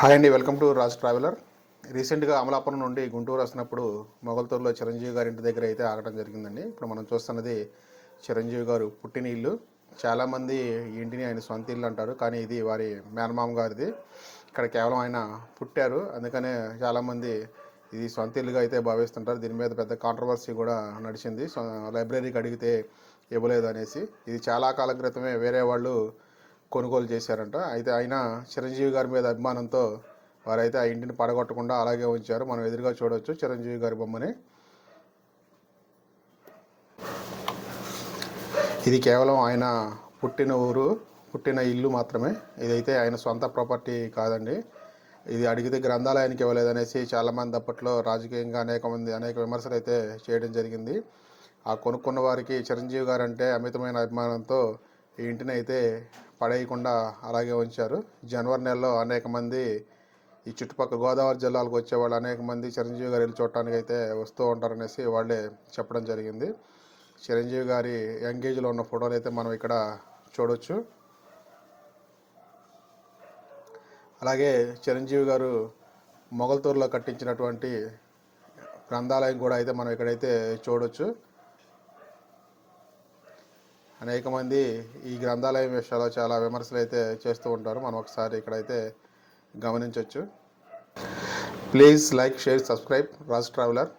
Hi అండి, welcome to Raj traveller. రీసెంట్గా అమలాపురం నుండి గుంటూరు వస్తున్నప్పుడు మొగల్తూరులో చిరంజీవి గారి ఇంటి దగ్గర అయితే ఆగడం జరిగిందండి. ఇప్పుడు మనం చూస్తున్నది చిరంజీవి గారు పుట్టిన ఇల్లు. చాలామంది ఈ ఇంటిని ఆయన సొంత ఇల్లు అంటారు, కానీ ఇది వారి మేనమామ గారిది. ఇక్కడ కేవలం ఆయన పుట్టారు, అందుకనే చాలామంది ఇది సొంత ఇల్లుగా అయితే భావిస్తుంటారు. దీని మీద పెద్ద కాంట్రవర్సీ కూడా నడిచింది. లైబ్రరీకి అడిగితే ఇవ్వలేదు అనేసి. ఇది చాలా కాలం క్రితమే వేరే వాళ్ళు కొనుగోలు చేశారంట. అయితే ఆయన చిరంజీవి గారి మీద అభిమానంతో వారైతే ఆ ఇంటిని పడగొట్టకుండా అలాగే ఉంచారు. మనం ఎదురుగా చూడవచ్చు చిరంజీవి గారి బొమ్మని. ఇది కేవలం ఆయన పుట్టిన ఊరు, పుట్టిన ఇల్లు మాత్రమే. ఇదైతే ఆయన సొంత ప్రాపర్టీ కాదండి. ఇది అడిగితే గ్రంథాలయానికి ఇవ్వలేదనేసి చాలామంది అప్పట్లో రాజకీయంగా అనేక విమర్శలు అయితే చేయడం జరిగింది. ఆ కొనుక్కున్న వారికి చిరంజీవి గారు అంటే అమితమైన అభిమానంతో ఈ ఇంటిని అయితే పడేయకుండా అలాగే ఉంచారు. జనవరి నెలలో అనేక మంది ఈ చుట్టుపక్కల గోదావరి జిల్లాలకు వచ్చేవాళ్ళు అనేక మంది చిరంజీవి గారు ఇల్లు చూడటానికి అయితే వస్తూ ఉంటారనేసి వాళ్ళే చెప్పడం జరిగింది. చిరంజీవి గారి యంగేజ్లో ఉన్న ఫోటోలు అయితే మనం ఇక్కడ చూడవచ్చు. అలాగే చిరంజీవి గారు మొగల్తూరులో కట్టించినటువంటి గ్రంథాలయం కూడా అయితే మనం ఇక్కడైతే చూడవచ్చు. అనేక మంది ఈ గ్రంథాలయం విషయాల్లో చాలా విమర్శలు అయితే చేస్తూ ఉంటారు. మనం ఒకసారి ఇక్కడైతే గమనించవచ్చు. Please like, share, subscribe Raj traveller.